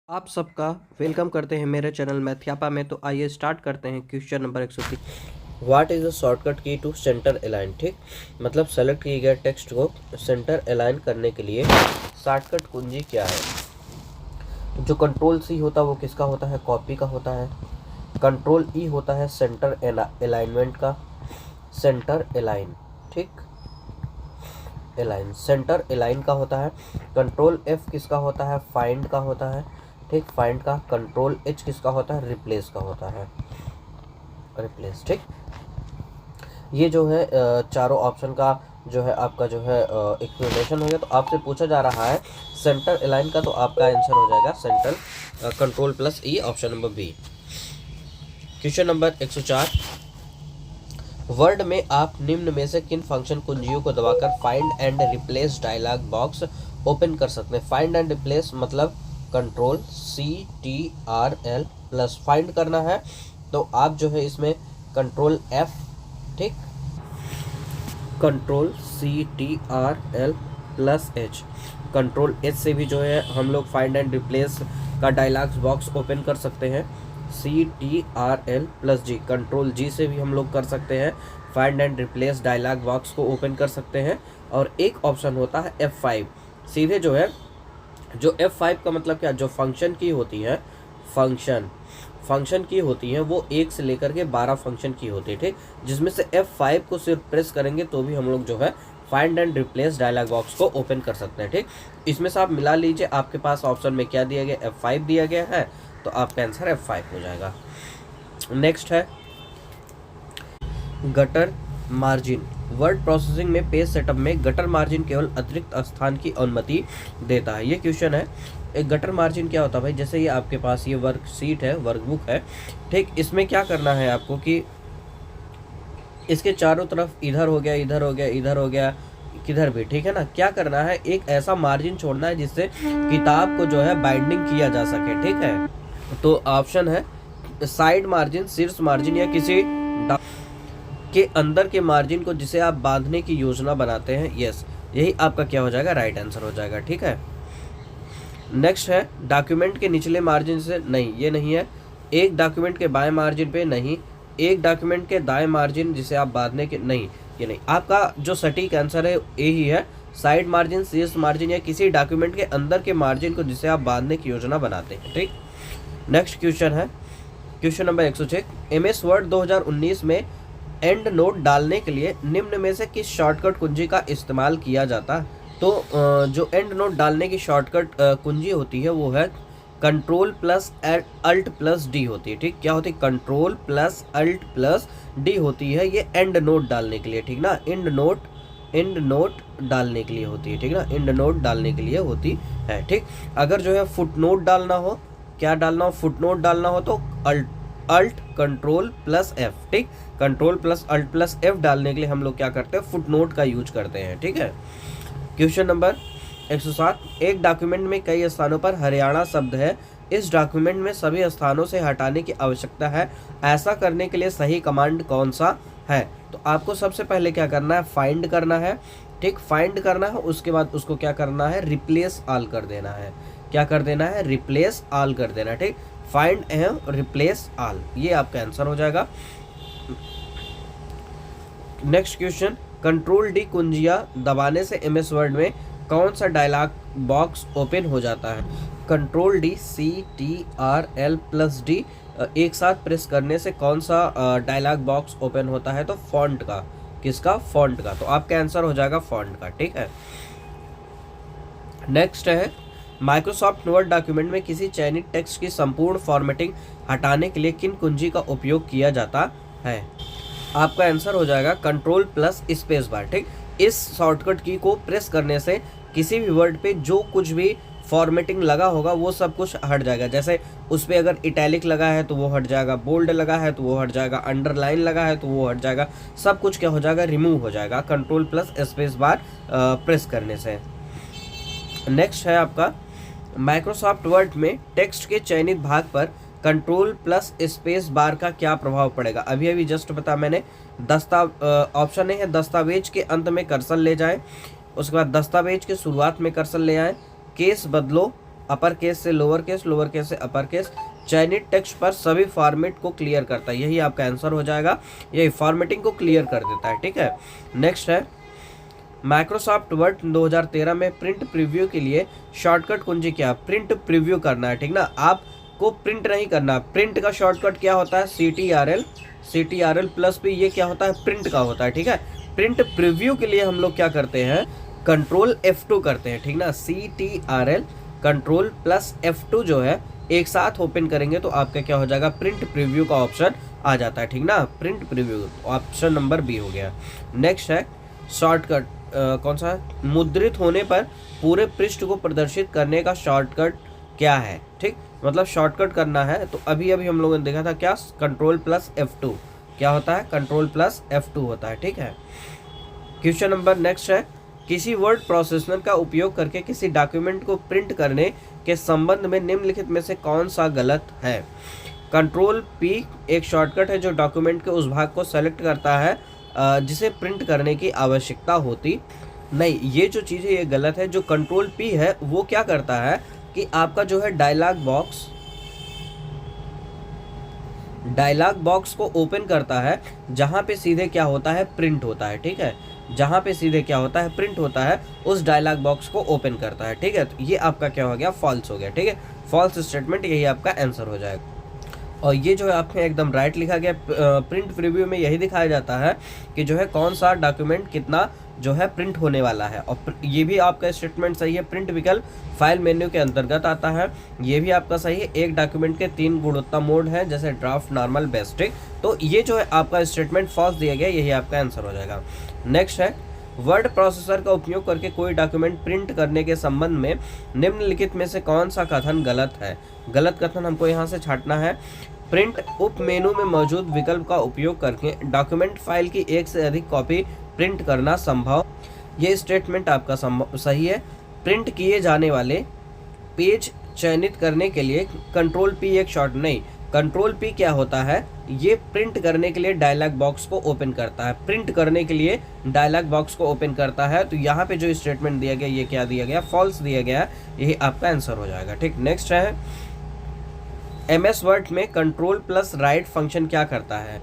आप सबका वेलकम करते हैं मेरे चैनल मैथ्यापा में। तो आइए स्टार्ट करते हैं question number 130। What is the shortcut की टू सेंटर अलाइन। ठीक, मतलब सेलेक्ट किए गए टेक्स्ट को सेंटर अलाइन करने के लिए शॉर्टकट कुंजी क्या है। जो कंट्रोल सी होता है वो किसका होता है, कॉपी का होता है। कंट्रोल ई होता है सेंटर अलाइनमेंट का, सेंटर अलाइन। ठीक, अलाइन सेंटर अलाइन का होता है। कंट्रोल एफ किसका होता है, फाइंड का होता है। ठीक, फाइंड का। कंट्रोल एच किसका होता है, रिप्लेस का होता है, रिप्लेस। ठीक, ये जो है चारों ऑप्शन का जो है आपका जो है एक्सप्लेनेशन हो गया। तो आपसे पूछा जा रहा है सेंटर अलाइन का, तो आपका आंसर हो जाएगा center control plus E, option number B. Question number 104। Word में आप निम्न में से किन फंक्शन कुंजियों को दबाकर find and replace dialog box open कर सकते हैं। फाइंड एंड रिप्लेस मतलब कंट्रोल CTRL प्लस फाइंड करना है, तो आप जो है इसमें कंट्रोल F, ठीक, control CTRL plus H। Control H से भी जो है हम लोग फाइंड एंड रिप्लेस का डायलॉग्स बॉक्स ओपन कर सकते हैं। CTRL plus G, control G से भी हम लोग कर सकते हैं, find and replace dialog box को ओपन कर सकते हैं। और एक ऑप्शन होता है F5, सीधे जो है जो F5 का मतलब क्या, जो फंक्शन की होती है, फंक्शन की होती है वो 1 से लेकर के 12 फंक्शन की होती है। ठीक, जिसमें से F5 को सिर्फ प्रेस करेंगे तो भी हम लोग जो है find and replace dialog box को ओपन कर सकते हैं। ठीक, इसमें से आप मिला लीजिए, आपके पास ऑप्शन में क्या दिया गया, F5 दिया गया है, तो आपका आंसर F5 हो जाएगा। नेक्स्ट है गटर मार्जिन। वर्ड प्रोसेसिंग में पेज सेटअप में गटर मार्जिन केवल अतिरिक्त स्थान की अनुमति देता है। ये क्वेश्चन है। एक गटर मार्जिन क्या होता है भाई, जैसे ये आपके पास ये वर्कशीट है, वर्कबुक है। ठीक, इसमें क्या करना है आपको कि इसके चारों तरफ इधर हो गया, इधर हो गया, इधर हो गया, किधर भी, ठीक है ना। क्या करना है, एक ऐसा मार्जिन छोड़ना है जिससे किताब को जो है बाइंडिंग किया जा सके। ठीक है, तो ऑप्शन है साइड मार्जिन, शीर्ष मार्जिन, या किसी के अंदर के मार्जिन को जिसे आप बांधने की योजना बनाते हैं। यस, यही आपका क्या हो जाएगा, राइट आंसर हो जाएगा। ठीक है, नेक्स्ट है डॉक्यूमेंट के निचले मार्जिन से, नहीं ये नहीं है। एक डॉक्यूमेंट के बाएं मार्जिन पे, नहीं। एक डॉक्यूमेंट के दाएं मार्जिन जिसे आप बांधने के, नहीं ये नहीं। आपका जो सटीक आंसर है यही है, साइड मार्जिन, शीर्ष मार्जिन, या किसी डॉक्यूमेंट के अंदर के मार्जिन को जिसे आप बांधने की योजना बनाते हैं। ठीक, नेक्स्ट क्वेश्चन है क्वेश्चन नंबर 106। MS वर्ड 2019 में एंड नोट डालने के लिए निम्न में से किस शॉर्टकट कुंजी का इस्तेमाल किया जाता है। तो जो एंड नोट डालने की शॉर्टकट कुंजी होती है वो है control plus alt plus D होती है। ठीक, क्या होती है, control plus alt plus D होती है, ये एंड नोट डालने के लिए। ठीक ना, एंड नोट डालने के लिए होती है। ठीक ना, एंड नोट डालने के लिए होती है। ठीक, अगर जो है फुट नोट डालना हो, क्या डालना हो, फुट नोट डालना हो, तो अल्ट कंट्रोल प्लस एफ। ठीक, control plus alt plus F डालने के लिए हम लोग क्या करते हैं, फुट नोट का यूज करते हैं। ठीक है, क्वेश्चन नंबर 107। एक डॉक्यूमेंट में कई स्थानों पर हरियाणा शब्द है, इस डॉक्यूमेंट में सभी स्थानों से हटाने की आवश्यकता है, ऐसा करने के लिए सही कमांड कौन सा है। तो आपको सबसे पहले क्या करना है, फाइंड करना है। ठीक, फाइंड करना है, उसके बाद उसको क्या करना है, रिप्लेस ऑल कर देना है। क्या कर देना है, रिप्लेस ऑल कर देना है। ठीक, फाइंड एंड रिप्लेस ऑल, ये आपका आंसर हो जाएगा। नेक्स्ट क्वेश्चन, कंट्रोल डी कुंजिया दबाने से MS वर्ड में कौन सा डायलॉग बॉक्स ओपन हो जाता है। Control D CTRL plus D एक साथ प्रेस करने से कौन सा डायलॉग बॉक्स ओपन होता है, तो फॉन्ट का। किसका, फॉन्ट का। तो आपका आंसर हो जाएगा फॉन्ट का। ठीक है, नेक्स्ट है माइक्रोसॉफ्ट वर्ड डॉक्यूमेंट में किसी चयनित टेक्स्ट की संपूर्ण फॉर्मेटिंग हटाने के लिए किन कुंजी का उपयोग किया जाता है। आपका आंसर हो जाएगा कंट्रोल प्लस स्पेस बार। ठीक, इस शॉर्टकट की को प्रेस करने से किसी भी वर्ड पे जो कुछ भी फॉर्मेटिंग लगा होगा वो सब कुछ हट जाएगा। जैसे उस पर अगर इटैलिक लगा है तो वो हट जाएगा, बोल्ड लगा है तो वो हट जाएगा, अंडरलाइन लगा है तो वो हट जाएगा, सब कुछ क्या हो जाएगा, रिमूव हो जाएगा कंट्रोल प्लस स्पेस बार प्रेस करने से। नेक्स्ट है आपका माइक्रोसॉफ्ट वर्ड में टेक्स्ट के चयनित भाग पर कंट्रोल प्लस स्पेस बार का क्या प्रभाव पड़ेगा। अभी अभी जस्ट बता मैंने, ऑप्शन है दस्तावेज के अंत में कर्सर ले जाएं, उसके बाद दस्तावेज के शुरुआत में कर्सर ले आएं, केस बदलो, अपर केस से लोअर केस, लोअर केस से अपर केस, चयनित टेक्स्ट पर सभी फॉर्मेट को क्लियर करता है। यही आपका आंसर हो जाएगा, यही फॉर्मेटिंग को क्लियर कर देता है। ठीक है, नेक्स्ट है माइक्रोसॉफ्ट वर्ड 2013 में प्रिंट प्रीव्यू के लिए शॉर्टकट कुंजी क्या? प्रिंट प्रीव्यू करना है, ठीक ना, आपको प्रिंट नहीं करना। प्रिंट का शॉर्टकट क्या होता है? CTRL प्लस भी, ये क्या होता है? प्रिंट का होता है। ठीक है, प्रिंट प्रीव्यू के लिए हम लोग क्या करते हैं? कंट्रोल F2 करते हैं, ठीक ना। CTRL कंट्रोल प्लस F2 जो है एक साथ ओपन करेंगे तो आपका क्या हो जाएगा? प्रिंट प्रीव्यू का ऑप्शन आ जाता है, ठीक ना। Print preview option number B हो गया। नेक्स्ट है शॉर्टकट, कौन सा? मुद्रित होने पर पूरे पृष्ठ को प्रदर्शित करने का शॉर्टकट क्या है? ठीक, मतलब शॉर्टकट करना है तो अभी हम लोगों ने देखा था क्या? कंट्रोल प्लस F2 क्या होता है? कंट्रोल प्लस F2 होता है। ठीक है, क्वेश्चन नंबर नेक्स्ट है किसी वर्ड प्रोसेसर का उपयोग करके किसी डॉक्यूमेंट को प्रिंट करने के संबंध में निम्नलिखित में से कौन सा गलत है? कंट्रोल P एक शॉर्टकट है जो डॉक्यूमेंट के उस भाग को सेलेक्ट करता है जिसे प्रिंट करने की आवश्यकता होती नहीं। ये जो चीज़ है ये गलत है। जो कंट्रोल P है वो क्या करता है कि आपका जो है डायलॉग बॉक्स को ओपन करता है जहाँ पे सीधे क्या होता है? प्रिंट होता है। ठीक है, जहाँ पे सीधे क्या होता है? प्रिंट होता है, उस डायलॉग बॉक्स को ओपन करता है। ठीक है, तो ये आपका क्या हो गया? फॉल्स हो गया। ठीक है, फॉल्स स्टेटमेंट, यही आपका आंसर हो जाएगा। और ये जो है आपने एकदम राइट लिखा गया। प्रिंट प्रीव्यू में यही दिखाया जाता है कि जो है कौन सा डॉक्यूमेंट कितना जो है प्रिंट होने वाला है। और ये भी आपका स्टेटमेंट सही है। प्रिंट विकल्प फाइल मेन्यू के अंतर्गत आता है, ये भी आपका सही है। एक डॉक्यूमेंट के 3 गुणवत्ता मोड हैं जैसे ड्राफ्ट, नॉर्मल, बेसिक। तो ये जो है आपका स्टेटमेंट फॉल्स दिया गया, यही आपका आंसर हो जाएगा। नेक्स्ट है वर्ड प्रोसेसर का उपयोग करके कोई डॉक्यूमेंट प्रिंट करने के संबंध में निम्नलिखित में से कौन सा कथन गलत है? गलत कथन हमको यहाँ से छांटना है। प्रिंट उप मेनू में मौजूद विकल्प का उपयोग करके डॉक्यूमेंट फाइल की एक से अधिक कॉपी प्रिंट करना संभव। ये स्टेटमेंट आपका सही है। प्रिंट किए जाने वाले पेज चयनित करने के लिए कंट्रोल P एक शॉर्ट नहीं, कंट्रोल P क्या होता है? ये प्रिंट करने के लिए डायलॉग बॉक्स को ओपन करता है, प्रिंट करने के लिए डायलॉग बॉक्स को ओपन करता है। तो यहाँ पे जो स्टेटमेंट दिया गया ये क्या दिया गया? फॉल्स दिया गया, यही आपका आंसर हो जाएगा। ठीक, नेक्स्ट है MS वर्ड में कंट्रोल प्लस राइट फंक्शन क्या करता है?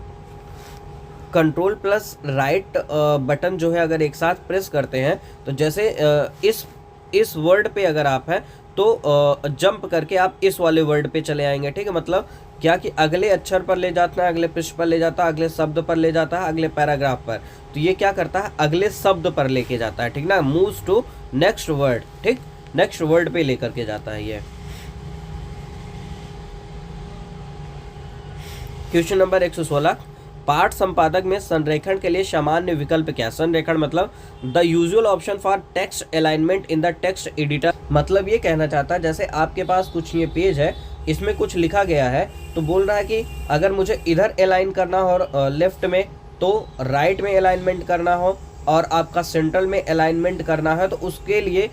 कंट्रोल प्लस राइट बटन जो है अगर एक साथ प्रेस करते हैं तो जैसे इस वर्ड पे अगर आप हैं तो जंप करके आप इस वाले वर्ड पे चले आएंगे। ठीक है, मतलब क्या कि अगले अक्षर पर ले जाता है, अगले पृष्ठ पर ले जाता है, अगले शब्द पर ले जाता है, अगले पैराग्राफ पर। तो ये क्या करता है? अगले शब्द पर लेके जाता है, ठीक ना, मूव्स टू नेक्स्ट वर्ड। ठीक, नेक्स्ट वर्ड पे लेकर के जाता है ये। क्वेश्चन नंबर 116 पाठ संपादक में संरेखण के लिए सामान्य विकल्प क्या? संरेखण मतलब the usual option for text alignment in the text editor. मतलब ये कहना चाहता है जैसे आपके पास कुछ ये पेज है, इसमें कुछ लिखा गया है तो बोल रहा है कि अगर मुझे इधर अलाइन करना हो और लेफ्ट में, तो राइट में अलाइनमेंट करना हो और आपका सेंट्रल में अलाइनमेंट करना है तो उसके लिए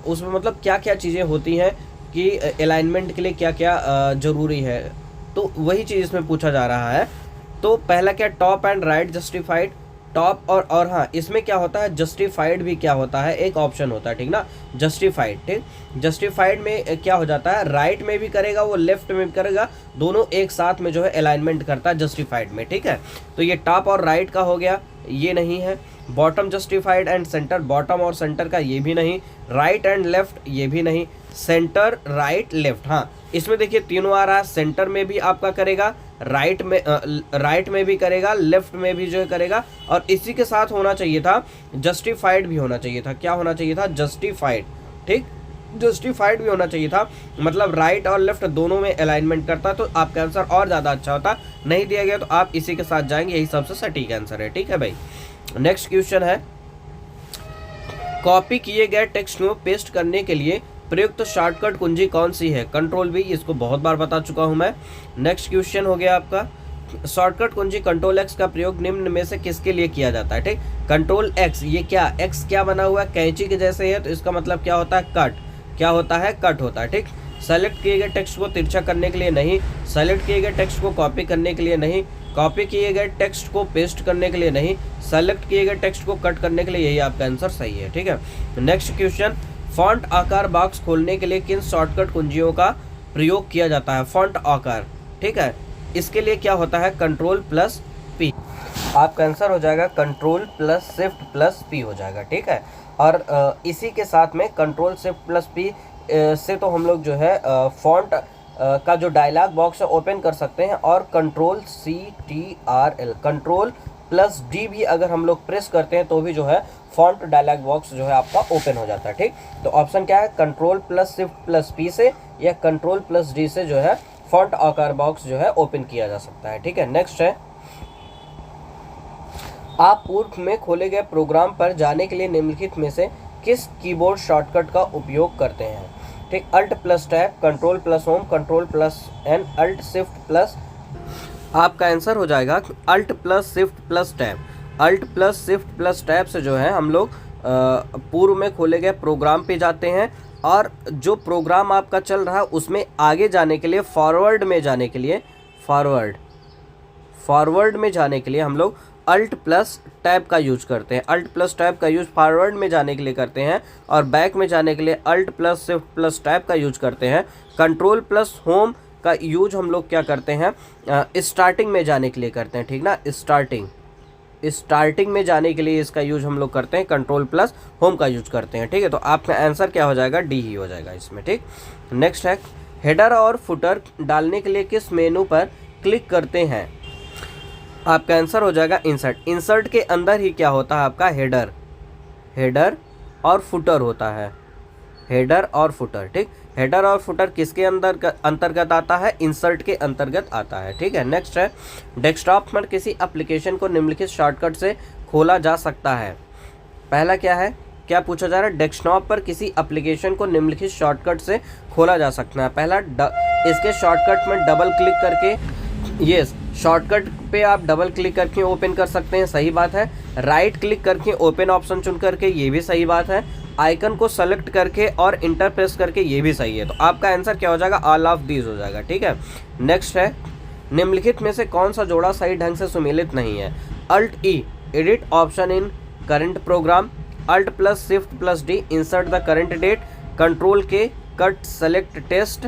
उसमें मतलब क्या क्या चीज़ें होती हैं कि अलाइनमेंट के लिए क्या क्या ज़रूरी है, तो वही चीज़ इसमें पूछा जा रहा है। तो पहला क्या? Top and right justified. Top और हाँ, इसमें क्या होता है? जस्टिफाइड भी क्या होता है? एक ऑप्शन होता है, ठीक ना, जस्टिफाइड। ठीक, जस्टिफाइड में क्या हो जाता है? राइट में भी करेगा वो, लेफ्ट में भी करेगा, दोनों एक साथ में जो है अलाइनमेंट करता है जस्टिफाइड में। ठीक है, तो ये टॉप और राइट का हो गया, ये नहीं है। Bottom justified and centre, bottom और सेंटर का ये भी नहीं। राइट एंड लेफ्ट ये भी नहीं। सेंटर, राइट, लेफ्ट, हाँ इसमें देखिए तीनों आ रहा है। सेंटर में भी आपका करेगा, राइट में भी करेगा, लेफ्ट में भी जो है करेगा, और इसी के साथ होना चाहिए था जस्टिफाइड भी होना चाहिए था। क्या होना चाहिए था? जस्टिफाइड। ठीक, जस्टिफाइड भी होना चाहिए था, मतलब राइट और लेफ्ट दोनों में अलाइनमेंट करता तो आपका आंसर और ज़्यादा अच्छा होता। नहीं दिया गया तो आप इसी के साथ जाएंगे, यही सबसे सटीक आंसर है। ठीक है भाई, नेक्स्ट क्वेश्चन है कॉपी किए गए टेक्स्ट को पेस्ट करने के लिए प्रयुक्त शॉर्टकट कुंजी कौन सी है? कंट्रोल V, इसको बहुत बार बता चुका हूं मैं। नेक्स्ट क्वेश्चन हो गया आपका शॉर्टकट कुंजी कंट्रोल X का प्रयोग निम्न में से किसके लिए किया जाता है? ठीक, कंट्रोल X, ये क्या X क्या बना हुआ है? कैंची के जैसे है, तो इसका मतलब क्या होता है? कट। क्या होता है? कट होता है। ठीक, सेलेक्ट किए गए टेक्स्ट को तिरछा करने के लिए नहीं, सेलेक्ट किए गए टेक्स्ट को कॉपी करने के लिए नहीं, कॉपी किए गए टेक्स्ट को पेस्ट करने के लिए नहीं, सेलेक्ट किए गए टेक्स्ट को कट करने के लिए, यही आपका आंसर सही है। ठीक है, नेक्स्ट क्वेश्चन फॉन्ट आकार बॉक्स खोलने के लिए किन शॉर्टकट कुंजियों का प्रयोग किया जाता है? फॉन्ट आकार, ठीक है, इसके लिए क्या होता है? Control plus P. आपका आंसर हो जाएगा control plus shift plus P हो जाएगा, ठीक है। और इसी के साथ में कंट्रोल शिफ्ट प्लस पी से तो हम लोग जो है फॉन्ट का जो डायलॉग बॉक्स है ओपन कर सकते हैं, और control CTRL control plus D भी अगर हम लोग प्रेस करते हैं तो भी जो है फॉन्ट डायलॉग बॉक्स जो है आपका ओपन हो जाता है, ठीक। तो ऑप्शन क्या है? Control plus shift plus P से या कंट्रोल प्लस डी से जो है फॉन्ट आकार बॉक्स जो है ओपन किया जा सकता है, ठीक है। नेक्स्ट है, आप पूर्व में खोले गए प्रोग्राम पर जाने के लिए निम्नलिखित में से किस कीबोर्ड शॉर्टकट का उपयोग करते हैं? ठीक, alt plus tab, control plus home, control plus N, alt shift plus. आपका आंसर हो जाएगा alt plus shift plus tab. Alt plus shift plus tab से जो है हम लोग पूर्व में खोले गए प्रोग्राम पे जाते हैं, और जो प्रोग्राम आपका चल रहा है उसमें आगे जाने के लिए, फॉरवर्ड में जाने के लिए, फॉरवर्ड में जाने के लिए हम लोग अल्ट प्लस टैब का यूज करते हैं। अल्ट प्लस टैब का यूज फॉरवर्ड में जाने के लिए करते हैं, और बैक में जाने के लिए alt plus shift plus tab का यूज करते हैं। कंट्रोल प्लस होम का यूज हम लोग क्या करते हैं? स्टार्टिंग में जाने के लिए करते हैं, ठीक ना। स्टार्टिंग में जाने के लिए इसका यूज हम लोग करते हैं, कंट्रोल प्लस होम का यूज करते हैं, ठीक है। तो आपका आंसर क्या हो जाएगा? डी ही हो जाएगा इसमें, ठीक। नेक्स्ट है, हेडर और फुटर डालने के लिए किस मेनू पर क्लिक करते हैं? आपका आंसर हो जाएगा इंसर्ट। इंसर्ट के अंदर ही क्या होता है आपका? हेडर और फुटर होता है, हेडर और फुटर, ठीक। हेडर और फुटर किसके अंतर्गत आता है? इंसर्ट के अंतर्गत आता है, ठीक है। नेक्स्ट है, डेस्कटॉप पर किसी एप्लीकेशन को निम्नलिखित शॉर्टकट से खोला जा सकता है। पहला क्या है? क्या पूछा जा रहा है? डेस्कटॉप पर किसी एप्लीकेशन को निम्नलिखित शॉर्टकट से खोला जा सकता है। पहला, इसके शॉर्टकट में डबल क्लिक करके, यस, शॉर्टकट पे आप डबल क्लिक करके ओपन कर सकते हैं, सही बात है। राइट क्लिक करके ओपन ऑप्शन चुन करके, ये भी सही बात है। आइकन को सेलेक्ट करके और इंटर प्रेस करके, ये भी सही है। तो आपका आंसर क्या हो जाएगा? ऑल ऑफ दीज हो जाएगा, ठीक है। नेक्स्ट है, निम्नलिखित में से कौन सा जोड़ा सही ढंग से सुमेलित नहीं है? Alt E, edit option in current program, alt plus shift plus D, insert the current date, control के cut select test,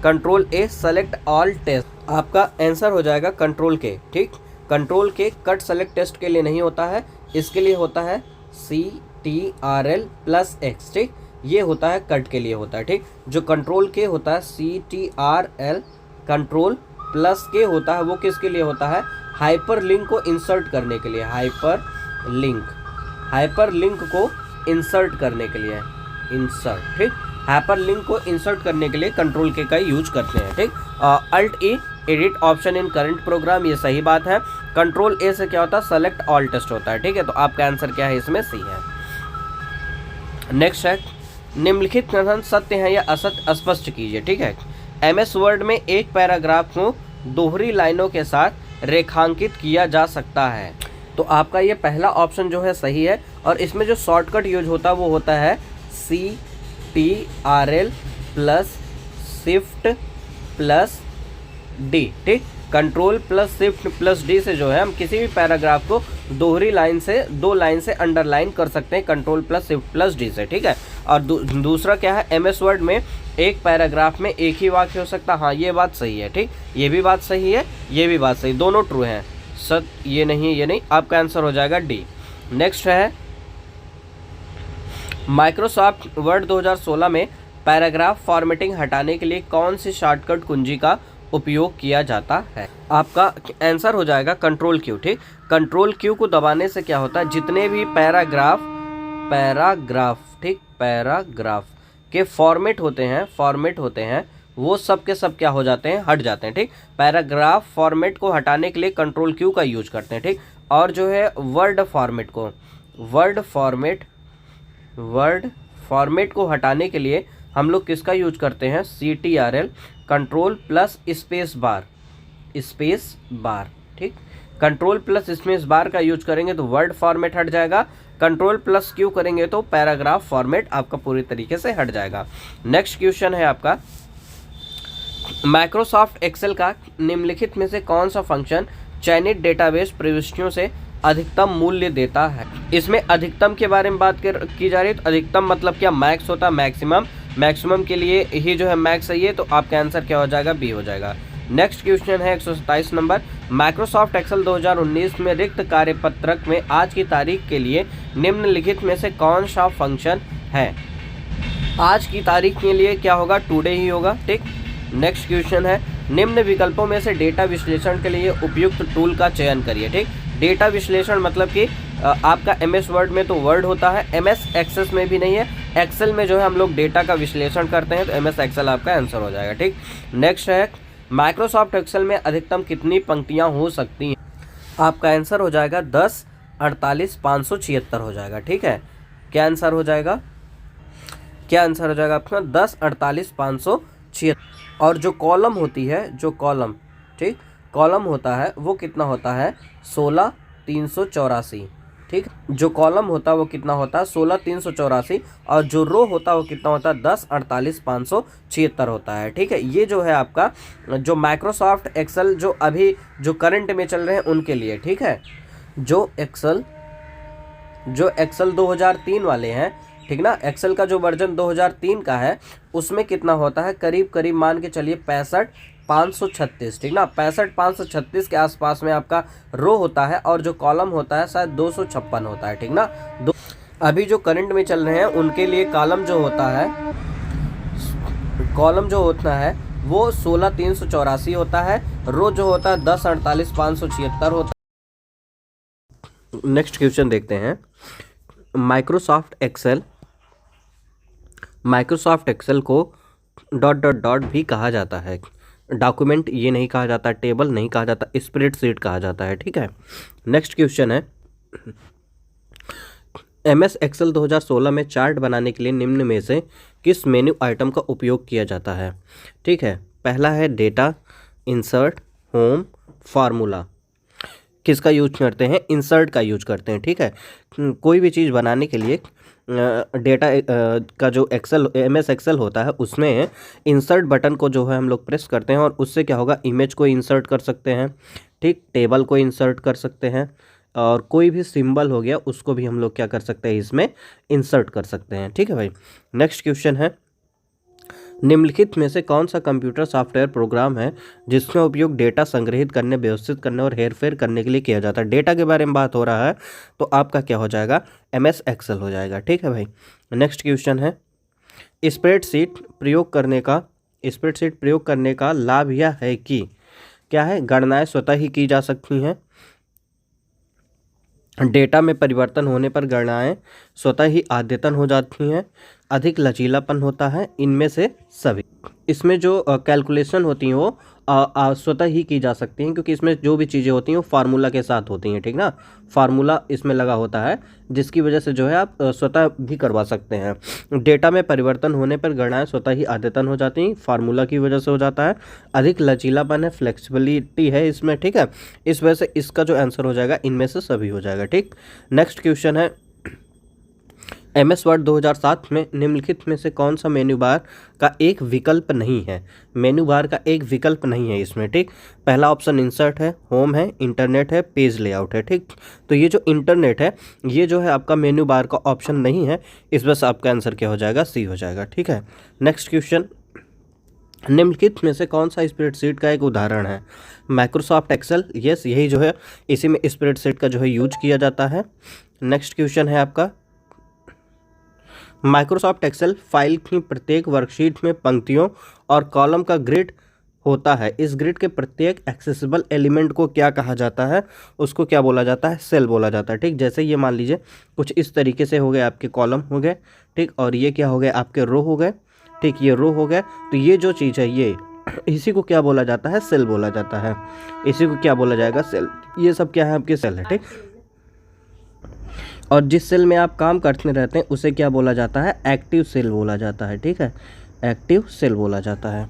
control A select all test. आपका आंसर हो जाएगा कंट्रोल के, ठीक। कंट्रोल के कट सेलेक्ट टेस्ट के लिए नहीं होता है, इसके लिए होता है CTRL प्लस एक्स, ठीक। ये होता है कट के लिए होता है, ठीक। जो कंट्रोल के होता है CTRL, कंट्रोल प्लस के होता है वो किसके लिए होता है? हाइपर लिंक को इंसर्ट करने के लिए, हाइपर लिंक को इंसर्ट करने के लिए, इंसर्ट, ठीक। हाइपर लिंक को इंसर्ट करने के लिए कंट्रोल के का यूज करते हैं, ठीक। Alt E, edit option in current program, ये सही बात है। कंट्रोल ए से क्या होता है? सेलेक्ट ऑल टेस्ट होता है, ठीक है। तो आपका आंसर क्या है? इसमें सी है। नेक्स्ट है, निम्नलिखित कथन सत्य है या असत्य स्पष्ट कीजिए, ठीक है। MS वर्ड में एक पैराग्राफ को दोहरी लाइनों के साथ रेखांकित किया जा सकता है। तो आपका ये पहला ऑप्शन जो है सही है, और इसमें जो शॉर्टकट यूज होता है वो होता है CTRL plus shift plus D, ठीक। Control plus shift plus D से जो है हम किसी भी पैराग्राफ को दोहरी लाइन से, दो लाइन से अंडरलाइन कर सकते हैं, control plus shift plus D से, ठीक है। और दूसरा क्या है? MS वर्ड में एक पैराग्राफ में एक ही वाक्य हो सकता है। हाँ, ये बात सही है, ठीक। ये भी बात सही है, ये भी बात सही, दोनों ट्रू हैं। ये नहीं, आपका आंसर हो जाएगा डी। नेक्स्ट है, माइक्रोसॉफ्ट वर्ड 2016 में पैराग्राफ फॉर्मेटिंग हटाने के लिए कौन सी शॉर्टकट कुंजी का उपयोग किया जाता है? आपका आंसर हो जाएगा कंट्रोल क्यू, ठीक। कंट्रोल क्यू को दबाने से क्या होता है? जितने भी पैराग्राफ, ठीक, पैराग्राफ के फॉर्मेट होते हैं वो सब के सब क्या हो जाते हैं? हट जाते हैं, ठीक। पैराग्राफ फॉर्मेट को हटाने के लिए कंट्रोल क्यू का यूज करते हैं, ठीक। और जो है वर्ड फॉर्मेट को हटाने के लिए हम लोग किसका यूज करते हैं? CTRL, control plus space bar, ठीक। कंट्रोल प्लस स्पेस बार का यूज करेंगे तो वर्ड फॉर्मेट हट जाएगा, कंट्रोल प्लस क्यू करेंगे तो पैराग्राफ फॉर्मेट आपका पूरी तरीके से हट जाएगा। नेक्स्ट क्वेश्चन है आपका, माइक्रोसॉफ्ट एक्सेल का निम्नलिखित में से कौन सा फंक्शन चयनित डेटाबेस प्रविष्टियों से अधिकतम मूल्य देता है। इसमें अधिकतम के बारे में बात की जा रही है, तो अधिकतम मतलब क्या, मैक्स होता है, मैक्सिमम। मैक्सिमम के लिए ही जो है मैक्स है ये, तो आपका आंसर क्या हो जाएगा, बी हो जाएगा। नेक्स्ट क्वेश्चन है 127 नंबर, माइक्रोसॉफ्ट एक्सेल 2019 में रिक्त कार्यपत्रक में आज की तारीख के लिए निम्नलिखित में से कौन सा फंक्शन है। आज की तारीख के लिए क्या होगा, टुडे ही होगा, ठीक। नेक्स्ट क्वेश्चन है, निम्न विकल्पों में से डेटा विश्लेषण के लिए उपयुक्त टूल का चयन करिए, ठीक। डेटा विश्लेषण मतलब कि आपका MS वर्ड में तो वर्ड होता है, MS एक्सेस में भी नहीं है, एक्सेल में जो है हम लोग डेटा का विश्लेषण करते हैं, तो MS एक्सेल आपका आंसर हो जाएगा, ठीक। नेक्स्ट है, माइक्रोसॉफ्ट एक्सेल में अधिकतम कितनी पंक्तियां हो सकती हैं। आपका आंसर हो जाएगा 10, 48, 576 हो जाएगा, ठीक है। क्या आंसर हो जाएगा, क्या आंसर हो जाएगा आपका 10, 48, 576। और जो कॉलम होती है, जो कॉलम, ठीक, कॉलम होता है वो कितना होता है, 16, 384, ठीक। जो कॉलम होता है वो कितना होता है, 16, 384, और जो रो होता है वो कितना होता है, 10, 48, 576 होता है, ठीक है। ये जो है आपका जो माइक्रोसॉफ्ट एक्सेल जो अभी जो करंट में चल रहे हैं उनके लिए, ठीक है। जो एक्सेल 2003 वाले हैं, ठीक ना, एक्सेल का जो वर्जन 2003 का है उसमें कितना होता है, करीब करीब मान के चलिए 65, 536, ठीक ना, 65, 536 के आसपास में आपका रो होता है, और जो कॉलम होता है शायद 256 होता है, ठीक ना। अभी जो करंट में चल रहे हैं उनके लिए कॉलम जो होता है, कॉलम जो होता है वो 16, 384 होता है, रो जो होता है 10, 48, 576 होता है। नेक्स्ट क्वेश्चन देखते हैं, माइक्रोसॉफ्ट एक्सेल को ... भी कहा जाता है। डॉक्यूमेंट ये नहीं कहा जाता, टेबल नहीं कहा जाता, स्प्रेडशीट कहा जाता है, ठीक है। नेक्स्ट क्वेश्चन है, MS एक्सेल 2016 में चार्ट बनाने के लिए निम्न में से किस मेन्यू आइटम का उपयोग किया जाता है, ठीक है। पहला है डेटा, इंसर्ट, होम, फार्मूला। किसका यूज करते हैं, इंसर्ट का यूज करते हैं, ठीक है। कोई भी चीज़ बनाने के लिए डेटा का जो MS एक्सेल होता है उसमें इंसर्ट बटन को जो है हम लोग प्रेस करते हैं, और उससे क्या होगा, इमेज को इंसर्ट कर सकते हैं, ठीक, टेबल को इंसर्ट कर सकते हैं, और कोई भी सिंबल हो गया उसको भी हम लोग क्या कर सकते हैं, इसमें इंसर्ट कर सकते हैं, ठीक है भाई। नेक्स्ट क्वेश्चन है, निम्नलिखित में से कौन सा कंप्यूटर सॉफ्टवेयर प्रोग्राम है जिसमें उपयोग डेटा संग्रहित करने, व्यवस्थित करने और हेरफेर करने के लिए किया जाता है। डेटा के बारे में बात हो रहा है तो आपका क्या हो जाएगा, MS एक्सेल हो जाएगा, ठीक है भाई। नेक्स्ट क्वेश्चन है, स्प्रेडशीट प्रयोग करने का लाभ यह है कि क्या है, गणनाएं स्वतः ही की जा सकती हैं, डेटा में परिवर्तन होने पर गणनाएं स्वतः ही अद्यतन हो जाती हैं, अधिक लचीलापन होता है, इनमें से सभी। इसमें जो कैलकुलेशन होती हैं वो स्वतः ही की जा सकती हैं, क्योंकि इसमें जो भी चीज़ें होती हैं वो फार्मूला के साथ होती हैं, ठीक ना। फार्मूला इसमें लगा होता है जिसकी वजह से जो है आप स्वतः भी करवा सकते हैं। डेटा में परिवर्तन होने पर गणनाएं स्वतः ही अद्यतन हो जाती हैं, फार्मूला की वजह से हो जाता है, अधिक लचीलापन है, फ्लेक्सिबिलिटी है इसमें, ठीक है। इस वजह से इसका जो आंसर हो जाएगा इनमें से सभी हो जाएगा, ठीक। नेक्स्ट क्वेश्चन है, MS वर्ड 2007 में निम्नलिखित में से कौन सा मेन्यू बार का एक विकल्प नहीं है। मेन्यू बार का एक विकल्प नहीं है इसमें, ठीक। पहला ऑप्शन इंसर्ट है, होम है, इंटरनेट है, पेज लेआउट है, ठीक। तो ये जो इंटरनेट है ये जो है आपका मेन्यू बार का ऑप्शन नहीं है, इस वजह से आपका आंसर क्या हो जाएगा, सी हो जाएगा, ठीक है। नेक्स्ट क्वेश्चन, निम्नलिखित में से कौन सा स्प्रेडशीट का एक उदाहरण है। माइक्रोसॉफ्ट एक्सेल, यस, यही जो है इसी में स्प्रेडशीट का जो है यूज किया जाता है। नेक्स्ट क्वेश्चन है आपका, माइक्रोसॉफ्ट एक्सेल फाइल की प्रत्येक वर्कशीट में पंक्तियों और कॉलम का ग्रिड होता है, इस ग्रिड के प्रत्येक एक्सेसिबल एलिमेंट को क्या कहा जाता है, उसको क्या बोला जाता है, सेल बोला जाता है, ठीक। जैसे ये मान लीजिए कुछ इस तरीके से हो गए, आपके कॉलम हो गए, ठीक, और ये क्या हो गए, आपके रो हो गए, ठीक, ये रो हो गए, तो ये जो चीज़ है ये इसी को क्या बोला जाता है, सेल बोला जाता है, इसी को क्या बोला जाएगा, सेल। ये सब क्या है, आपके सेल है, ठीक। और जिस सेल में आप काम करते रहते हैं उसे क्या बोला जाता है, एक्टिव सेल बोला जाता है, ठीक है, एक्टिव सेल बोला जाता है।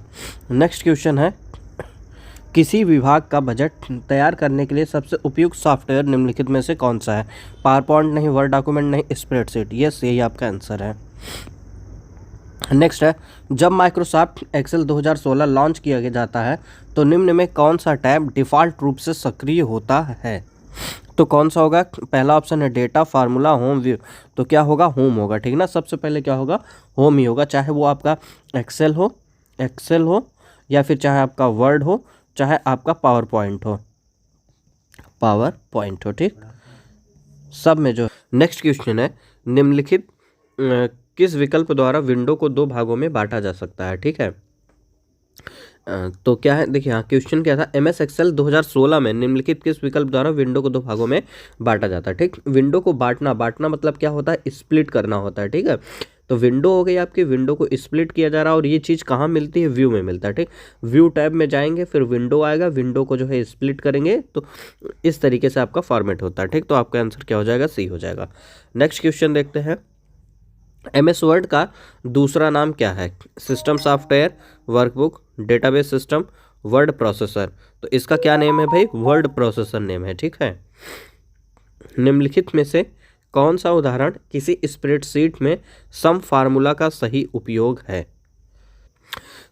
नेक्स्ट क्वेश्चन है, किसी विभाग का बजट तैयार करने के लिए सबसे उपयुक्त सॉफ्टवेयर निम्नलिखित में से कौन सा है। पावर पॉइंट नहीं, वर्ड डॉक्यूमेंट नहीं, स्प्रेडशीट, यस, यही आपका आंसर है। नेक्स्ट है, जब माइक्रोसॉफ्ट एक्सेल 2016 लॉन्च किया जाता है तो निम्न में कौन सा टैब डिफ़ॉल्ट रूप से सक्रिय होता है। तो कौन सा होगा? पहला ऑप्शन है डेटा, फार्मूला, होम, व्यू। तो क्या होगा? होम होगा, ठीक ना। सबसे पहले क्या होगा? होम ही होगा, चाहे वो आपका एक्सेल हो या फिर चाहे आपका वर्ड हो, चाहे आपका पावर पॉइंट हो, ठीक। सब में जो नेक्स्ट क्वेश्चन है, निम्नलिखित किस विकल्प द्वारा विंडो को दो भागों में बांटा जा सकता है, ठीक है। तो क्या है, देखिए हाँ, क्वेश्चन क्या था, एमएस एक्सेल 2016 में निम्नलिखित किस विकल्प द्वारा विंडो को दो भागों में बांटा जाता है, ठीक। विंडो को बांटना मतलब क्या होता है? स्प्लिट करना होता है, ठीक है। तो विंडो हो गई आपकी, विंडो को स्प्लिट किया जा रहा है, और ये चीज़ कहाँ मिलती है? व्यू में मिलता है, ठीक। व्यू टैब में जाएंगे, फिर विंडो आएगा, विंडो को जो है स्प्लिट करेंगे, तो इस तरीके से आपका फॉर्मेट होता है, ठीक। तो आपका आंसर क्या हो जाएगा? सी हो जाएगा। नेक्स्ट क्वेश्चन देखते हैं, एमएस वर्ड का दूसरा नाम क्या है? System software, workbook, database system, word processor. तो इसका क्या नेम है भाई? वर्ड प्रोसेसर नेम है, ठीक है। निम्नलिखित में से कौन सा उदाहरण किसी स्प्रेडशीट में सम फार्मूला का सही उपयोग है?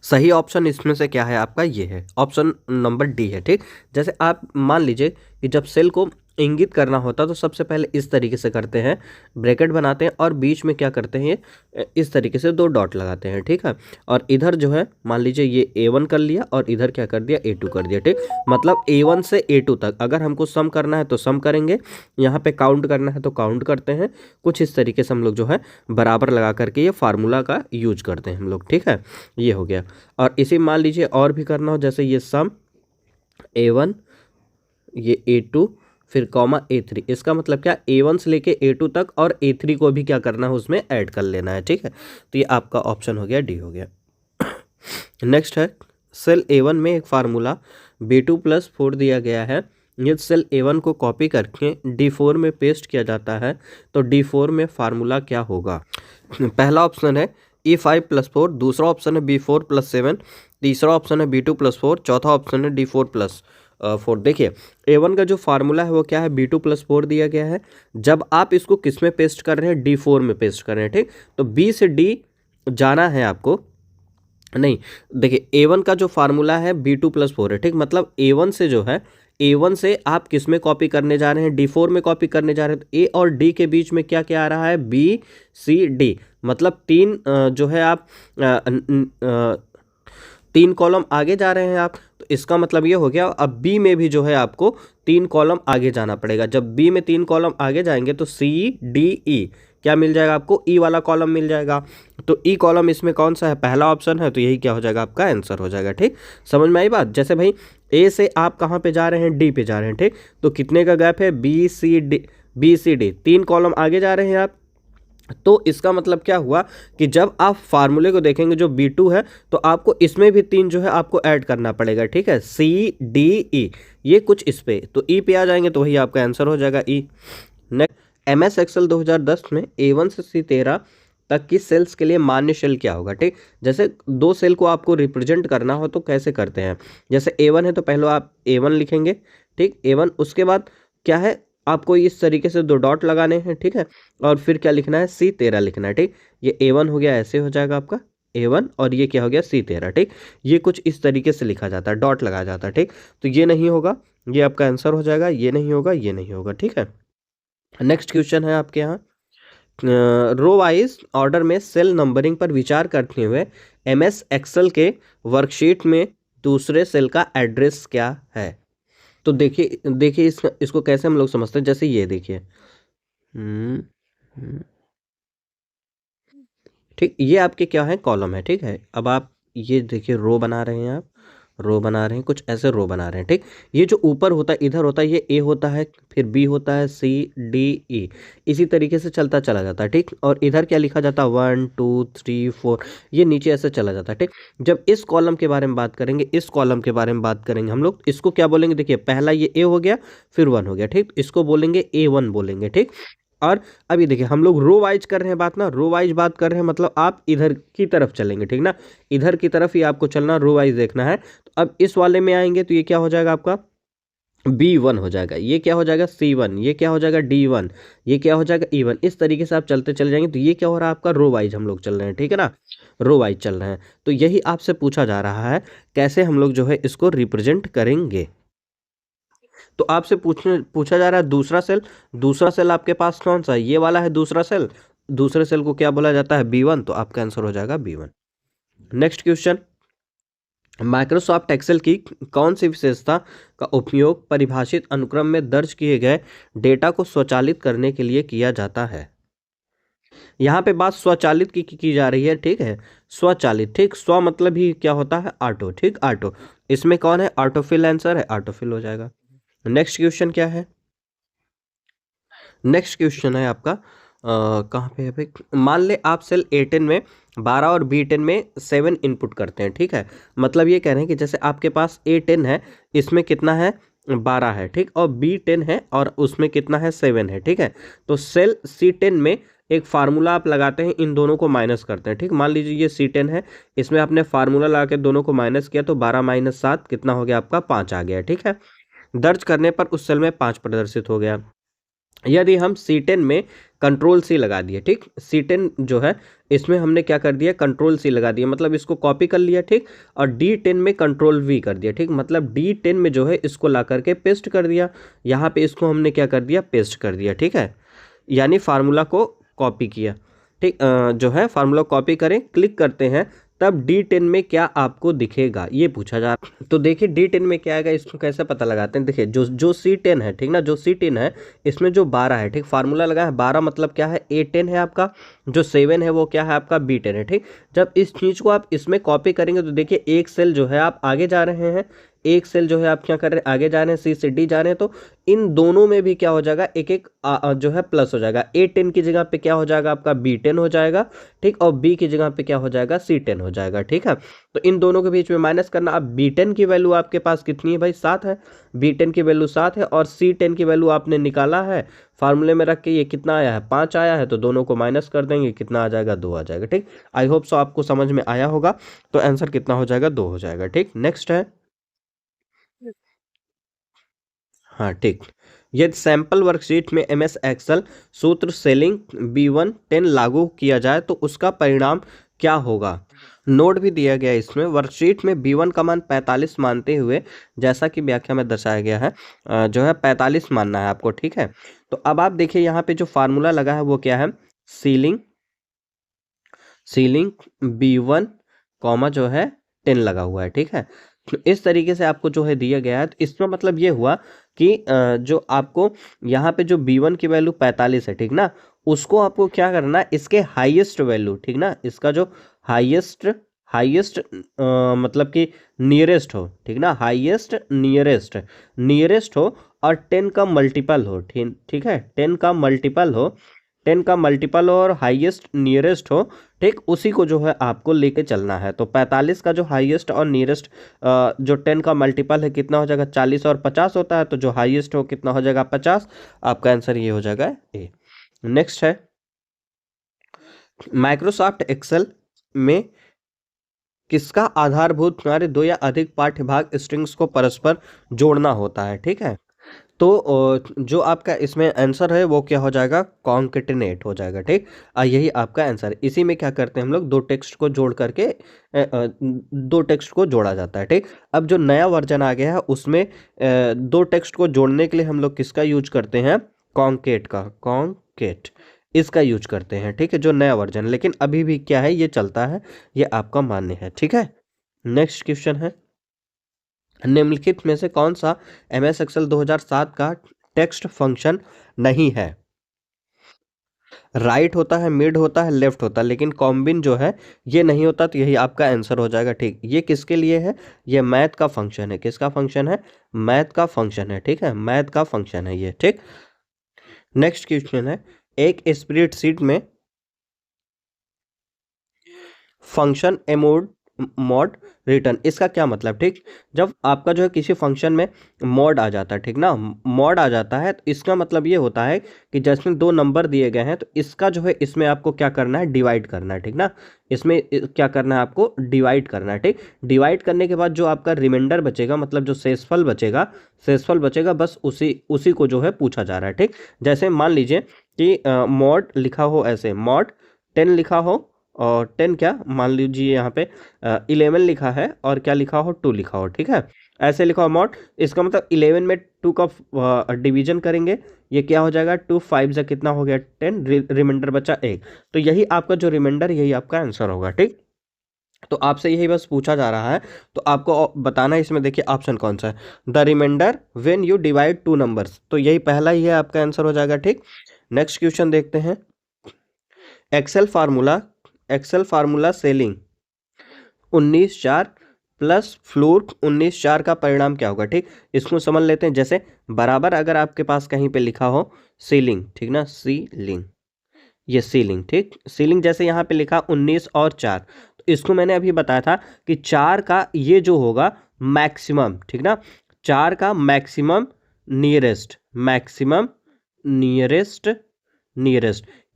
सही ऑप्शन इसमें से क्या है आपका? ये है ऑप्शन नंबर डी है, ठीक। जैसे आप मान लीजिए कि जब सेल को इंगित करना होता तो सबसे पहले इस तरीके से करते हैं, ब्रैकेट बनाते हैं और बीच में क्या करते हैं, ये इस तरीके से दो डॉट लगाते हैं, ठीक है। और इधर जो है मान लीजिए ये A1 कर लिया और इधर क्या कर दिया, A2 कर दिया, ठीक। मतलब A1 से A2 तक अगर हमको सम करना है तो सम करेंगे, यहाँ पे काउंट करना है तो काउंट करते हैं। कुछ इस तरीके से हम लोग जो है बराबर लगा करके ये फार्मूला का यूज करते हैं हम लोग, ठीक है। ये हो गया। और इसी मान लीजिए और भी करना हो, जैसे ये सम A1, ये A2, फिर कॉमा A3। इसका मतलब क्या? A1 से लेके A2 तक और A3 को भी क्या करना है, उसमें ऐड कर लेना है, ठीक है। तो ये आपका ऑप्शन हो गया, डी हो गया। नेक्स्ट है, सेल A1 में एक फार्मूला B2+4 दिया गया है, यदि सेल A1 को कॉपी करके D4 में पेस्ट किया जाता है तो D4 में फार्मूला क्या होगा? पहला ऑप्शन है E5+4, दूसरा ऑप्शन है B4+7, तीसरा ऑप्शन है B2+4, चौथा ऑप्शन है D4+4। देखिए A1 का जो फार्मूला है वो क्या है? B2+4 दिया गया है। जब आप इसको किस में पेस्ट कर रहे हैं? D4 में पेस्ट कर रहे हैं, ठीक। तो B से D जाना है आपको, नहीं, देखिए A1 का जो फार्मूला है B2+4 है, ठीक। मतलब A1 से जो है, A1 से आप किस में कॉपी करने जा रहे हैं? D4 में कॉपी करने जा रहे हैं। तो A और D के बीच में क्या क्या आ रहा है? BCD। मतलब तीन जो है आप तीन कॉलम आगे जा रहे हैं आप, तो इसका मतलब ये हो गया, अब बी में भी जो है आपको तीन कॉलम आगे जाना पड़ेगा। जब बी में तीन कॉलम आगे जाएंगे तो C, D, E क्या मिल जाएगा आपको? ई वाला कॉलम मिल जाएगा। तो ई कॉलम इसमें कौन सा है? पहला ऑप्शन है, तो यही क्या हो जाएगा? आपका आंसर हो जाएगा, ठीक। समझ में आई बात? जैसे भाई ए से आप कहाँ पे जा रहे हैं? डी पे जा रहे हैं, ठीक। तो कितने का गैप है? बी सी डी, तीन कॉलम आगे जा रहे हैं आप। तो इसका मतलब क्या हुआ कि जब आप फार्मूले को देखेंगे जो B2 है, तो आपको इसमें भी तीन जो है आपको ऐड करना पड़ेगा, ठीक है। C, D, E, ये कुछ इस पे, तो ई पे आ जाएंगे तो वही आपका आंसर हो जाएगा, ई। नेक्स्ट, MS एक्सेल 2010 में A1 से C13 तक की सेल्स के लिए मान्य सेल क्या होगा, ठीक। जैसे दो सेल को आपको रिप्रेजेंट करना हो तो कैसे करते हैं? जैसे A1 है तो पहले आप A1 लिखेंगे, ठीक, A1। उसके बाद क्या है, आपको इस तरीके से दो डॉट लगाने हैं, ठीक है। और फिर क्या लिखना है? C13 लिखना है, ठीक। ये A1 हो गया, ऐसे हो जाएगा आपका A1, और ये क्या हो गया? C13, ठीक। ये कुछ इस तरीके से लिखा जाता है, डॉट लगाया जाता है, ठीक। तो ये नहीं होगा, ये आपका आंसर हो जाएगा, ये नहीं होगा, ये नहीं होगा, ठीक है। नेक्स्ट क्वेश्चन है आपके यहाँ, रो वाइज ऑर्डर में सेल नंबरिंग पर विचार करते हुए MS एक्सेल के वर्कशीट में दूसरे सेल का एड्रेस क्या है? तो देखिए देखिए इसको कैसे हम लोग समझते हैं, जैसे ये देखिए, हम्म, हम्म, ठीक, ये आपके क्या है? कॉलम है, ठीक है। अब आप ये देखिए, रो बना रहे हैं, आप रो बना रहे हैं, कुछ ऐसे रो बना रहे हैं, ठीक। ये जो ऊपर होता है, इधर होता है, ये A होता है, फिर B होता है, C, D, E, इसी तरीके से चलता चला जाता है, ठीक। और इधर क्या लिखा जाता है? 1 2 3 4, ये नीचे ऐसे चला जाता है, ठीक। जब इस कॉलम के बारे में बात करेंगे, इस कॉलम के बारे में बात करेंगे हम लोग, इसको क्या बोलेंगे? देखिए पहला ये A हो गया, फिर 1 हो गया, ठीक। इसको बोलेंगे A1 बोलेंगे, ठीक। और अभी देखिए हम लोग रो वाइज कर रहे हैं बात ना, रो वाइज बात कर रहे हैं, मतलब आप इधर की तरफ चलेंगे, ठीक ना। इधर की तरफ ही आपको चलना, रो वाइज देखना है। तो अब इस वाले में आएंगे तो ये क्या हो जाएगा आपका? B1 हो जाएगा, ये क्या हो जाएगा? C1, ये क्या हो जाएगा? D1, ये क्या हो जाएगा? E1। इस तरीके से आप चलते चले जाएंगे, तो ये क्या हो रहा है आपका? रो वाइज हम लोग चल रहे हैं, ठीक है ना, रो वाइज चल रहे हैं। तो यही आपसे पूछा जा रहा है, कैसे हम लोग जो है इसको रिप्रेजेंट करेंगे। तो आपसे पूछा जा रहा है दूसरा सेल आपके पास कौन सा है, ये वाला है दूसरा सेल। दूसरे सेल को क्या बोला जाता है, B1, तो आपका आंसर हो जाएगा B1। Next question, Microsoft Excel की कौन सी विशेषता का उपयोग परिभाषित अनुक्रम में दर्ज किए गए डेटा को स्वचालित करने के लिए किया जाता है। यहाँ पे बात स्वचालित की जा रही है, ठीक है, स्वचालित, ठीक, स्व मतलब ही क्या होता है, ऑटो, ठीक, ऑटो। इसमें कौन है, ऑटोफिल आंसर है, ऑटोफिल हो जाएगा। नेक्स्ट क्वेश्चन क्या है, नेक्स्ट क्वेश्चन है आपका कहाँ पे है भाई, मान ले आप सेल A10 में 12 और B10 में 7 इनपुट करते हैं, ठीक है। मतलब ये कह रहे हैं कि जैसे आपके पास A10 है, इसमें कितना है, 12 है, ठीक, और B10 है और उसमें कितना है, 7 है, ठीक है। तो सेल C10 में एक फार्मूला आप लगाते हैं, इन दोनों को माइनस करते हैं, ठीक। मान लीजिए ये C10 है, इसमें आपने फार्मूला लगा के दोनों को माइनस किया तो 12 - 7 कितना हो गया आपका, 5 आ गया, ठीक है। दर्ज करने पर उस सेल में 5 प्रदर्शित हो गया। यदि हम C10 में कंट्रोल C लगा दिए, ठीक, C10 जो है इसमें हमने क्या कर दिया, कंट्रोल C लगा दिया, मतलब इसको कॉपी कर लिया, ठीक, और D10 में कंट्रोल V कर दिया, ठीक, मतलब D10 में जो है इसको ला करके पेस्ट कर दिया, यहाँ पे इसको हमने क्या कर दिया, पेस्ट कर दिया, ठीक है, यानी फार्मूला को कॉपी किया, ठीक। जो है फार्मूला कॉपी करें, क्लिक करते हैं, तब D10 में क्या आपको दिखेगा, ये पूछा जा रहा है। तो देखिए D10 में क्या आएगा, इसको कैसे पता लगाते हैं, देखिए जो C10 है, ठीक ना, जो C10 है इसमें जो 12 है, ठीक, फार्मूला लगा है 12, मतलब क्या है, A10 है आपका, जो 7 है वो क्या है आपका, B10 है, ठीक। जब इस चीज़ को आप इसमें कॉपी करेंगे तो देखिए एक सेल जो है आप आगे जा रहे हैं, एक सेल जो है आप क्या कर रहे हैं, आगे जा रहे हैं, C से D जा रहे हैं, तो इन दोनों में भी क्या हो जाएगा, एक एक जो है प्लस हो जाएगा। A10 की जगह पे क्या हो जाएगा आपका, B10 हो जाएगा, ठीक, और B की जगह पे क्या हो जाएगा, C10 हो जाएगा, ठीक है। तो इन दोनों के बीच में माइनस करना। अब B10 की वैल्यू आपके पास कितनी है भाई, 7 है, B10 की वैल्यू 7 है, और C10 की वैल्यू आपने निकाला है फार्मूले में रख के, ये कितना आया है, 5 आया है, तो दोनों को माइनस कर देंगे, कितना आ जाएगा, 2 आ जाएगा, ठीक। आई होप सो आपको समझ में आया होगा, तो आंसर कितना हो जाएगा, 2 हो जाएगा, ठीक। नेक्स्ट है, हाँ ठीक, यदि सैंपल वर्कशीट में MS एक्सेल सूत्र सेलिंग B1 10 लागू किया जाए तो उसका परिणाम क्या होगा। नोट भी दिया गया है इसमें, वर्कशीट में B1 का मान 45 मानते हुए, जैसा कि व्याख्या में दर्शाया गया है, जो है 45 मानना है आपको, ठीक है। तो अब आप देखिए यहाँ पे जो फार्मूला लगा है वो क्या है, सीलिंग B1 कॉमा जो है 10 लगा हुआ है, ठीक है। तो इस तरीके से आपको जो है दिया गया है, तो इसका मतलब ये हुआ कि जो आपको यहाँ पे जो B1 की वैल्यू 45 है, ठीक ना, उसको आपको क्या करना है, इसके हाईएस्ट वैल्यू, ठीक ना, इसका जो हाईएस्ट हाईएस्ट मतलब कि नियरेस्ट हो, ठीक ना, हाईएस्ट नियरेस्ट हो, और 10 का मल्टीपल हो, ठीक, ठीक है, 10 का मल्टीपल हो, 10 का मल्टीपल हो और हाईएस्ट नियरेस्ट हो, ठीक, उसी को जो है आपको लेके चलना है। तो 45 का जो हाईएस्ट और नियरेस्ट जो 10 का मल्टीपल है कितना हो जाएगा, 40 और 50 होता है, तो जो हाईएस्ट हो कितना हो जाएगा, 50। आपका आंसर ये हो जाएगा ए। नेक्स्ट है, माइक्रोसॉफ्ट एक्सेल में किसका आधारभूत कार्य दो या अधिक पाठ्य भाग स्ट्रिंग्स को परस्पर जोड़ना होता है, ठीक है। तो जो आपका इसमें आंसर है वो क्या हो जाएगा, कॉन्केटिनेट हो जाएगा, ठीक। यही आपका आंसर है। इसी में क्या करते हैं हम लोग, दो टेक्स्ट को जोड़ करके दो टेक्स्ट को जोड़ा जाता है, ठीक। अब जो नया वर्जन आ गया है उसमें दो टेक्स्ट को जोड़ने के लिए हम लोग किसका यूज करते हैं, कॉन्केट का, कॉन्केट इसका यूज करते हैं, ठीक है, जो नया वर्जन, लेकिन अभी भी क्या है ये चलता है, ये आपका मान्य है, ठीक है। नेक्स्ट क्वेश्चन है, निम्नलिखित में से कौन सा MS एक्सेल 2007 का टेक्स्ट फंक्शन नहीं है। राइट होता है, मिड होता है, लेफ्ट होता है, लेकिन कॉम्बिन जो है ये नहीं होता, तो यही आपका आंसर हो जाएगा, ठीक। ये किसके लिए है, ये मैथ का फंक्शन है, किसका फंक्शन है, मैथ का फंक्शन है, ठीक है, मैथ का फंक्शन है ये, ठीक। नेक्स्ट क्वेश्चन है, एक स्प्रेडशीट में फंक्शन एमोड मॉड रिटर्न, इसका क्या मतलब, ठीक। जब आपका जो है किसी फंक्शन में मॉड आ जाता है, ठीक ना, मॉड आ जाता है, तो इसका मतलब ये होता है कि जिसमें दो नंबर दिए गए हैं तो इसका जो है इसमें आपको क्या करना है, डिवाइड करना है, ठीक ना, इसमें क्या करना है आपको, डिवाइड करना है, ठीक। डिवाइड करने के बाद जो आपका रिमाइंडर बचेगा, मतलब जो शेषफल बचेगा, बस उसी को जो है पूछा जा रहा है, ठीक। जैसे मान लीजिए कि मॉड लिखा हो ऐसे, मॉड 10 लिखा हो, और 10 क्या मान लीजिए यहाँ पे 11 लिखा है, और क्या लिखा हो, 2 लिखा हो, ठीक है। ऐसे लिखो अमाउंट, इसका मतलब 11 में 2 का डिवीजन करेंगे, ये क्या हो जाएगा 2 5 से कितना हो गया 10, रिमाइंडर बचा 1। तो यही आपका जो रिमाइंडर, यही आपका आंसर होगा। ठीक, तो आपसे यही बस पूछा जा रहा है, तो आपको बताना है इसमें। देखिए ऑप्शन कौन सा है, the remainder when you divide two numbers, तो यही पहला ही है आपका आंसर हो जाएगा। ठीक, नेक्स्ट क्वेश्चन देखते हैं। Excel formula ceiling 19/4 plus floor 19/4 का परिणाम क्या होगा। ठीक, इसको समझ लेते हैं। जैसे बराबर अगर आपके पास कहीं पे लिखा हो सीलिंग, ठीक ना, सीलिंग, ये सीलिंग, ठीक, सीलिंग जैसे यहाँ पे लिखा 19 और 4, तो इसको मैंने अभी बताया था कि 4 का ये जो होगा मैक्सिमम, ठीक ना, 4 का मैक्सिमम नियरेस्ट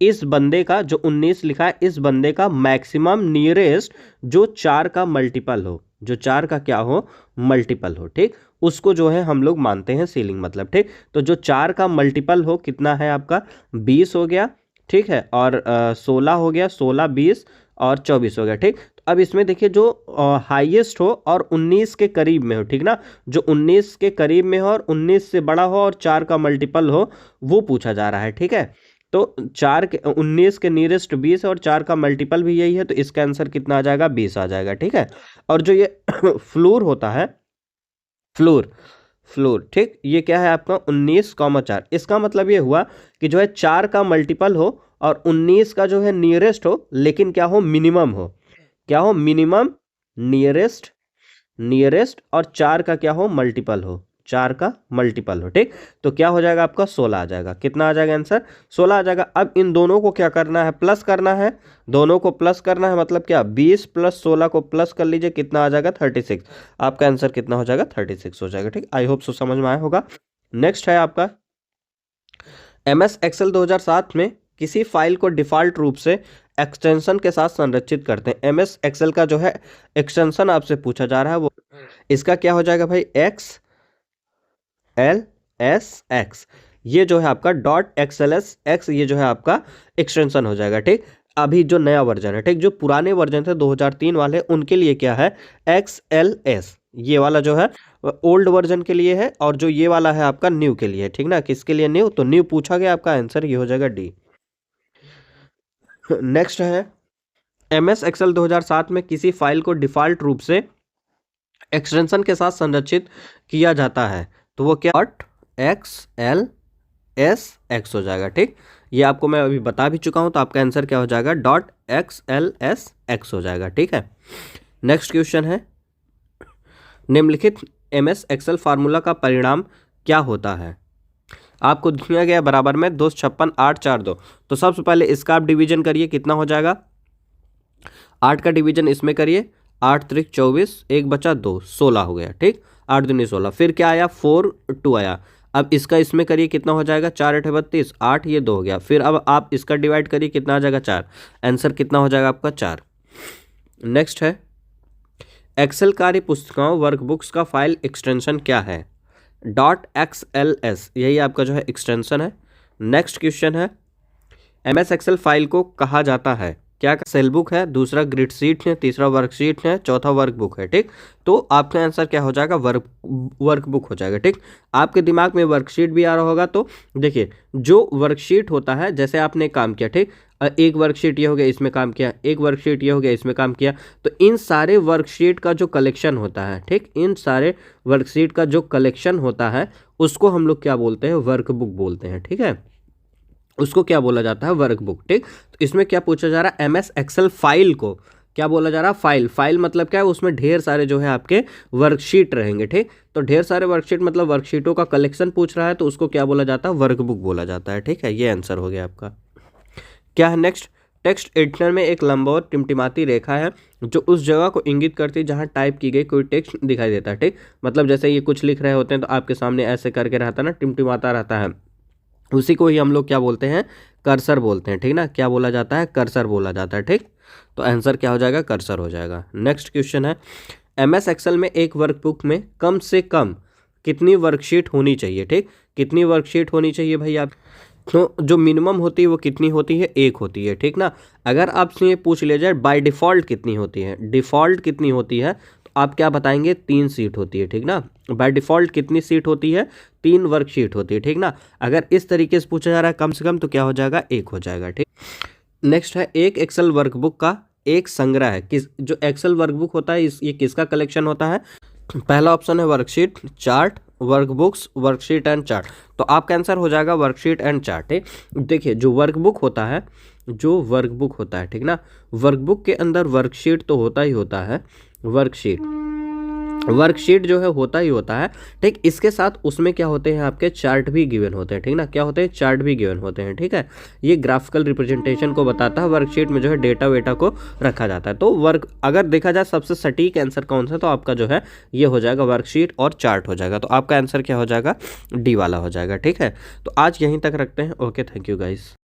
इस बंदे का जो 19 लिखा है, इस बंदे का मैक्सिमम नियरेस्ट जो 4 का मल्टीपल हो, जो 4 का क्या हो मल्टीपल हो, ठीक, उसको जो है हम लोग मानते हैं सीलिंग मतलब। ठीक, तो जो 4 का मल्टीपल हो कितना है आपका 20 हो गया, ठीक है, और 16 हो गया, 16 20 और 24 हो गया। ठीक, तो अब इसमें देखिए जो हाईएस्ट हो और 19 के करीब में हो, ठीक ना, जो 19 के करीब में हो और 19 से बड़ा हो और 4 का मल्टीपल हो, वो पूछा जा रहा है। ठीक है, तो 4 के 19 के नियरेस्ट 20 है और 4 का मल्टीपल भी यही है, तो इसका आंसर कितना आ जाएगा 20 आ जाएगा। ठीक है, और जो ये फ्लोर होता है, फ्लोर, ठीक, ये क्या है आपका 19,4, इसका मतलब ये हुआ कि जो है 4 का मल्टीपल हो और 19 का जो है नियरेस्ट हो, लेकिन क्या हो मिनिमम हो, क्या हो मिनिमम नियरेस्ट और 4 का क्या हो मल्टीपल हो, 4 का मल्टीपल हो। ठीक, तो क्या हो जाएगा आपका 16 आ जाएगा। कितना आ जाएगा आंसर 16 आ जाएगा। अब इन दोनों को क्या करना है, प्लस करना है, दोनों को प्लस करना है, मतलब क्या 20 प्लस 16 को प्लस कर लीजिए, कितना आ जाएगा 36। आपका आंसर कितना हो जाएगा 36 हो जाएगा। ठीक, आई होप सो समझ में आया होगा। नेक्स्ट है आपका MS एक्सेल 2007 में किसी फाइल को डिफ़ॉल्ट रूप से एक्सटेंशन के साथ संरचित करते हैं। MS एक्सेल का जो है एक्सटेंशन आपसे पूछा जा रहा है, वो इसका क्या हो जाएगा भाई XLSX, ये जो है आपका .xlsx, ये जो है आपका एक्सटेंशन हो जाएगा। ठीक, अभी जो नया वर्जन है, ठीक, जो पुराने वर्जन थे 2003 वाले, उनके लिए क्या है XLS, ये वाला जो है ओल्ड वर्जन के लिए है, और जो ये वाला है आपका न्यू के लिए, ठीक ना, किसके लिए न्यू, तो न्यू पूछा गया, आपका आंसर ये हो जाएगा डी। नेक्स्ट है MS एक्सेल 2007 में किसी फाइल को डिफ़ॉल्ट रूप से एक्सटेंशन के साथ संरचित किया जाता है, तो वो क्या .xlsx हो जाएगा। ठीक, ये आपको मैं अभी बता भी चुका हूं, तो आपका आंसर क्या हो जाएगा .xlsx हो जाएगा। ठीक है, नेक्स्ट क्वेश्चन है निम्नलिखित MS एक्सेल फार्मूला का परिणाम क्या होता है। आपको दिया गया बराबर में 2 56 8 4 2, तो सबसे पहले इसका आप डिवीजन करिए, कितना हो जाएगा 8 का डिवीजन इसमें करिए, 8 त्रिक 24, 1 बचा 2, 16 हो गया। ठीक, 8 दूनी 16, फिर क्या आया 4 2 आया। अब इसका इसमें करिए, कितना हो जाएगा 4 8 32, 8 ये 2 हो गया। फिर अब आप इसका डिवाइड करिए, कितना आ जाएगा 4, आंसर कितना हो जाएगा आपका 4। नेक्स्ट है एक्सेल कार्य पुस्तिकाओं वर्कबुक्स का फाइल एक्सटेंशन क्या है, .xls, यही आपका जो है एक्सटेंशन है। नेक्स्ट क्वेश्चन है MS एक्सेल फाइल को कहा जाता है क्या, सेल बुक है, दूसरा ग्रिड शीट है, तीसरा वर्कशीट है, चौथा वर्कबुक है। ठीक, तो आपका आंसर क्या हो जाएगा वर्कबुक हो जाएगा। ठीक, आपके दिमाग में वर्कशीट भी आ रहा होगा, तो देखिए जो वर्कशीट होता है, जैसे आपने काम किया, ठीक, एक वर्कशीट ये हो गया इसमें काम किया, एक वर्कशीट ये हो गया इसमें काम किया, तो इन सारे वर्कशीट का जो कलेक्शन होता है, ठीक, इन सारे वर्कशीट का जो कलेक्शन होता है उसको हम लोग क्या बोलते हैं वर्कबुक बोलते हैं। ठीक है, उसको क्या बोला जाता है वर्कबुक। ठीक, तो इसमें क्या पूछा जा रहा है MS एक्सेल फाइल को क्या बोला जा रहा है फाइल मतलब क्या है, उसमें ढेर सारे जो है आपके वर्कशीट रहेंगे। ठीक, तो ढेर सारे वर्कशीट मतलब वर्कशीटों का कलेक्शन पूछ रहा है, तो उसको क्या बोला जाता है वर्कबुक बोला जाता है। ठीक है, ये आंसर हो गया आपका। क्या है नेक्स्ट, टेक्स्ट एडिटर में एक लंबवत टिमटिमाती रेखा है जो उस जगह को इंगित करती है जहां टाइप की गई कोई टेक्स्ट दिखाई देता है। ठीक, मतलब जैसे ये कुछ लिख रहे होते हैं तो आपके सामने ऐसे करके रहता है ना, टिमटिमाता रहता है, उसी को ही हम लोग क्या बोलते हैं कर्सर बोलते हैं। ठीक ना, क्या बोला जाता है कर्सर बोला जाता है। ठीक, तो आंसर क्या हो जाएगा कर्सर हो जाएगा। नेक्स्ट क्वेश्चन है MS एक्सेल में एक वर्कबुक में कम से कम कितनी वर्कशीट होनी चाहिए। ठीक, कितनी वर्कशीट होनी चाहिए भाई आप, तो जो मिनिमम होती है वो कितनी होती है, एक होती है। ठीक ना, अगर आपसे ये पूछ लिया जाए बाय डिफ़ॉल्ट कितनी होती है, डिफ़ॉल्ट कितनी होती है, तो आप क्या बताएंगे, 3 सीट होती है, ठीक ना। बाय डिफॉल्ट कितनी सीट होती है, 3 वर्कशीट होती है, ठीक ना। अगर इस तरीके से पूछा जा रहा है कम से कम, तो क्या हो जाएगा, 1 हो जाएगा, ठीक। नेक्स्ट है, एक एक्सेल वर्कबुक का एक संग्रह है। किस जो एक्सेल वर्कबुक होता है ये किसका कलेक्शन होता है। पहला ऑप्शन है worksheet, chart, workbooks, worksheet and chart. तो आपका आंसर हो जाएगा वर्कशीट एंड चार्ट। ठीक, देखिए जो वर्कबुक होता है, जो वर्कबुक होता है, ठीक ना, वर्कबुक के अंदर वर्कशीट तो होता ही होता है, वर्कशीट जो है होता ही होता है, ठीक। इसके साथ उसमें क्या होते हैं, आपके चार्ट भी गिवन होते हैं, ठीक ना। क्या होते हैं, चार्ट भी गिवन होते हैं, ठीक है। ये ग्राफिकल रिप्रेजेंटेशन को बताता है। वर्कशीट में जो है डेटा वेटा को रखा जाता है। तो अगर देखा जाए सबसे सटीक आंसर कौन सा, तो आपका जो है ये हो जाएगा वर्कशीट और चार्ट हो जाएगा। तो आपका आंसर क्या हो जाएगा, डी वाला हो जाएगा, ठीक है। तो आज यहीं तक रखते हैं। Okay, thank you guys.